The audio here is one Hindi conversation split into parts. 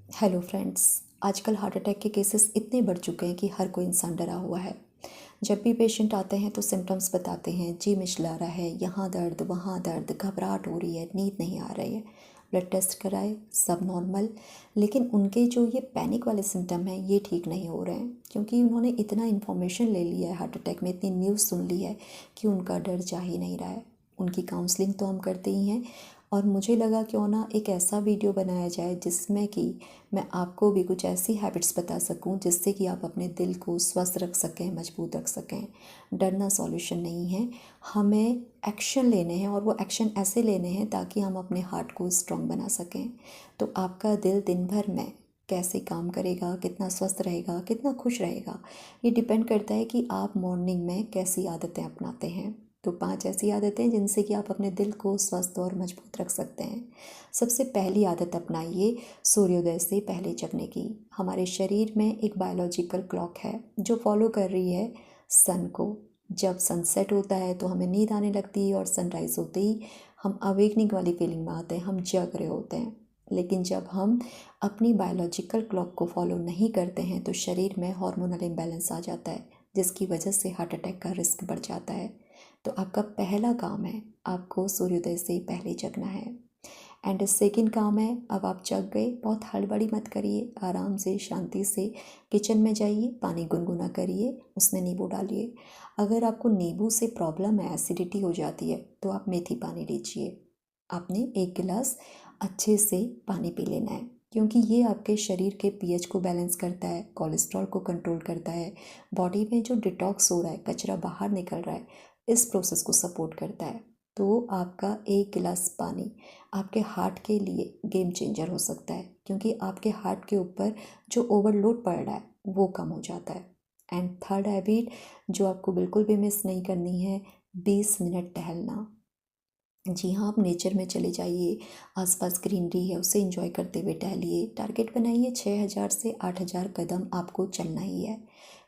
Hello friends. आजकल हार्ट अटैक के केसेस इतने बढ़ चुके हैं कि हर कोई इंसान डरा हुआ है। जब भी पेशेंट आते हैं तो सिम्टम्स बताते हैं, जी मिचला रहा है, यहाँ दर्द वहाँ दर्द, घबराहट हो रही है, नींद नहीं आ रही है। ब्लड टेस्ट कराए, सब नॉर्मल। लेकिन उनके जो ये पैनिक वाले सिम्टम हैं ये ठीक नहीं हो रहे हैं, क्योंकि उन्होंने इतना इन्फॉर्मेशन ले लिया है हार्ट अटैक में, इतनी न्यूज़ सुन ली है कि उनका डर जा ही नहीं रहा है। उनकी काउंसलिंग तो हम करते ही हैं, और मुझे लगा क्यों ना एक ऐसा वीडियो बनाया जाए जिसमें कि मैं आपको भी कुछ ऐसी हैबिट्स बता सकूं जिससे कि आप अपने दिल को स्वस्थ रख सकें, मजबूत रख सकें। डरना सॉल्यूशन नहीं है, हमें एक्शन लेने हैं, और वो एक्शन ऐसे लेने हैं ताकि हम अपने हार्ट को स्ट्रॉन्ग बना सकें। तो आपका दिल दिन भर में कैसे काम करेगा, कितना स्वस्थ रहेगा, कितना खुश रहेगा, ये डिपेंड करता है कि आप मॉर्निंग में कैसी आदतें अपनाते हैं। तो 5 ऐसी आदतें जिनसे कि आप अपने दिल को स्वस्थ और मजबूत रख सकते हैं। सबसे पहली आदत अपनाइए सूर्योदय से पहले जगने की। हमारे शरीर में एक बायोलॉजिकल क्लॉक है जो फॉलो कर रही है सन को। जब सनसेट होता है तो हमें नींद आने लगती है, और सनराइज़ होते ही हम अवेकनिंग वाली फीलिंग में आते हैं, हम जग रहे होते हैं। लेकिन जब हम अपनी बायोलॉजिकल क्लॉक को फॉलो नहीं करते हैं तो शरीर में हार्मोनल इम्बैलेंस आ जाता है, जिसकी वजह से हार्ट अटैक का रिस्क बढ़ जाता है। तो आपका पहला काम है, आपको सूर्योदय से पहले जगना है। एंड सेकंड काम है, अब आप जग गए, बहुत हड़बड़ी मत करिए, आराम से शांति से किचन में जाइए, पानी गुनगुना करिए, उसमें नींबू डालिए। अगर आपको नींबू से प्रॉब्लम है, एसिडिटी हो जाती है, तो आप मेथी पानी लीजिए। आपने 1 गिलास अच्छे से पानी पी लेना है, क्योंकि ये आपके शरीर के पीएच को बैलेंस करता है, कोलेस्ट्रॉल को कंट्रोल करता है, बॉडी में जो डिटॉक्स हो रहा है, कचरा बाहर निकल रहा है, इस प्रोसेस को सपोर्ट करता है। तो आपका 1 गिलास पानी आपके हार्ट के लिए गेम चेंजर हो सकता है, क्योंकि आपके हार्ट के ऊपर जो ओवरलोड पड़ रहा है वो कम हो जाता है। एंड थर्ड हैबिट जो आपको बिल्कुल भी मिस नहीं करनी है, 20 मिनट टहलना। जी हाँ, आप नेचर में चले जाइए, आसपास ग्रीनरी है उसे एंजॉय करते हुए टहलिए। टारगेट बनाइए 6,000 से 8,000 कदम आपको चलना ही है।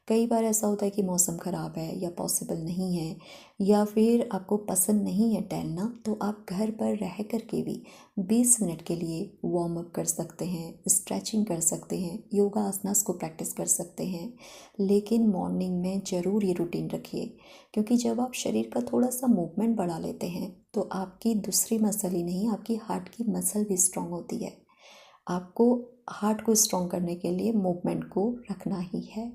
कई बार ऐसा होता है कि मौसम ख़राब है या पॉसिबल नहीं है, या फिर आपको पसंद नहीं है टहलना, तो आप घर पर रह कर के भी 20 मिनट के लिए वार्म अप कर सकते हैं, स्ट्रेचिंग कर सकते हैं, योगा आसनास को प्रैक्टिस कर सकते हैं। लेकिन मॉर्निंग में ज़रूर ये रूटीन रखिए, क्योंकि जब आप शरीर का थोड़ा सा मूवमेंट बढ़ा लेते हैं तो आपकी दूसरी मसल ही नहीं, आपकी हार्ट की मसल भी स्ट्रांग होती है। आपको हार्ट को स्ट्रांग करने के लिए मूवमेंट को रखना ही है।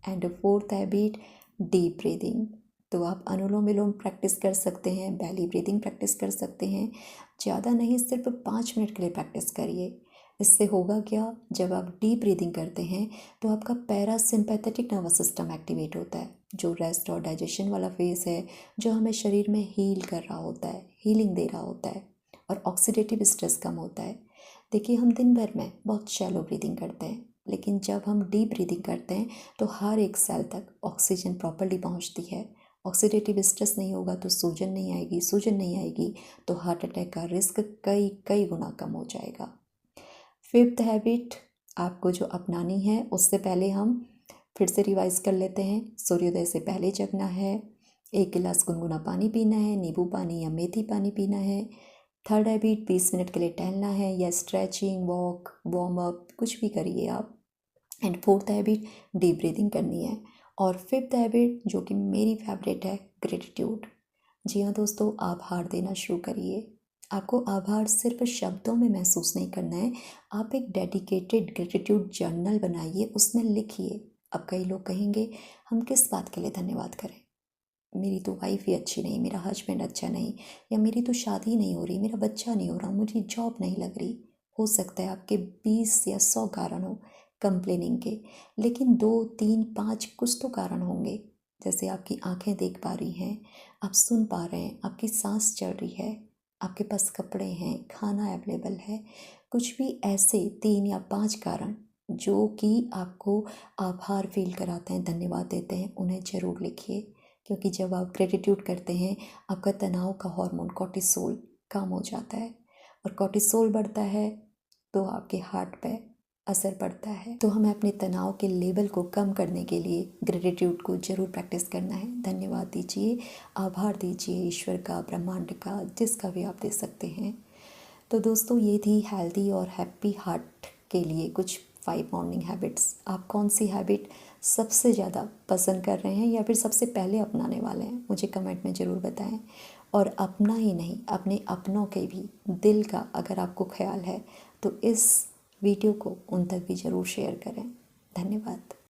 And fourth habit, deep breathing. तो आप अनुलोम विलोम प्रैक्टिस कर सकते हैं, बैली ब्रीदिंग प्रैक्टिस कर सकते हैं। ज़्यादा नहीं, सिर्फ 5 मिनट के लिए प्रैक्टिस करिए। इससे होगा क्या, जब आप डीप ब्रीदिंग करते हैं तो आपका पैरासिम्पैथेटिक नर्वस सिस्टम एक्टिवेट होता है, जो रेस्ट और डाइजेशन वाला फेस है, जो हमें शरीर में हील कर रहा होता है, हीलिंग दे रहा होता है, और ऑक्सीडेटिव स्ट्रेस कम होता है। देखिए, हम दिन भर में बहुत शैलो ब्रीदिंग करते हैं, लेकिन जब हम डीप ब्रीदिंग करते हैं तो हर एक सेल तक ऑक्सीजन प्रॉपर्ली पहुंचती है। ऑक्सीडेटिव स्ट्रेस नहीं होगा तो सूजन नहीं आएगी, सूजन नहीं आएगी तो हार्ट अटैक का रिस्क कई कई गुना कम हो जाएगा। फिफ्थ हैबिट आपको जो अपनानी है, उससे पहले हम फिर से रिवाइज कर लेते हैं। सूर्योदय से पहले जगना है, 1 गिलास गुनगुना पानी पीना है, नींबू पानी या मेथी पानी पीना है। थर्ड हैबिट, 20 मिनट के लिए टहलना है, या स्ट्रेचिंग, वॉक, वार्म अप, कुछ भी करिए आप। And fourth habit, deep breathing करनी है। और फिफ्थ हैबिट जो कि मेरी फेवरेट है, ग्रेटिट्यूड। जी हाँ दोस्तों, आभार देना शुरू करिए। आपको आभार सिर्फ शब्दों में महसूस नहीं करना है, आप एक डेडिकेटेड ग्रेटिट्यूड जर्नल बनाइए, उसमें लिखिए। अब कई लोग कहेंगे, हम किस बात के लिए धन्यवाद करें, मेरी तो वाइफ ही अच्छी नहीं, मेरा हस्बैंड अच्छा नहीं, या मेरी तो शादी नहीं हो रही, मेरा बच्चा नहीं हो रहा, मुझे जॉब नहीं लग रही। हो सकता है आपके 20 या 100 कारण हो कंप्लेनिंग के, लेकिन 2, 3, 5 कुछ तो कारण होंगे। जैसे आपकी आंखें देख पा रही हैं, आप सुन पा रहे हैं, आपकी सांस चल रही है, आपके पास कपड़े हैं, खाना अवेलेबल है। कुछ भी ऐसे 3 या 5 कारण जो कि आपको आभार फील कराते हैं, धन्यवाद देते हैं, उन्हें ज़रूर लिखिए। क्योंकि जब आप ग्रेटिट्यूड करते हैं, आपका तनाव का हार्मोन कॉर्टिसोल कम हो जाता है, और कॉर्टिसोल बढ़ता है तो आपके हार्ट पे असर पड़ता है। तो हमें अपने तनाव के लेवल को कम करने के लिए ग्रेटिट्यूड को ज़रूर प्रैक्टिस करना है। धन्यवाद दीजिए, आभार दीजिए, ईश्वर का, ब्रह्मांड का, जिसका भी आप दे सकते हैं। तो दोस्तों, ये थी हेल्दी और हैप्पी हार्ट के लिए कुछ 5 मॉर्निंग हैबिट्स। आप कौन सी हैबिट सबसे ज़्यादा पसंद कर रहे हैं या फिर सबसे पहले अपनाने वाले हैं, मुझे कमेंट में ज़रूर बताएं। और अपना ही नहीं, अपने अपनों के भी दिल का अगर आपको ख्याल है तो इस वीडियो को उन तक भी ज़रूर शेयर करें। धन्यवाद।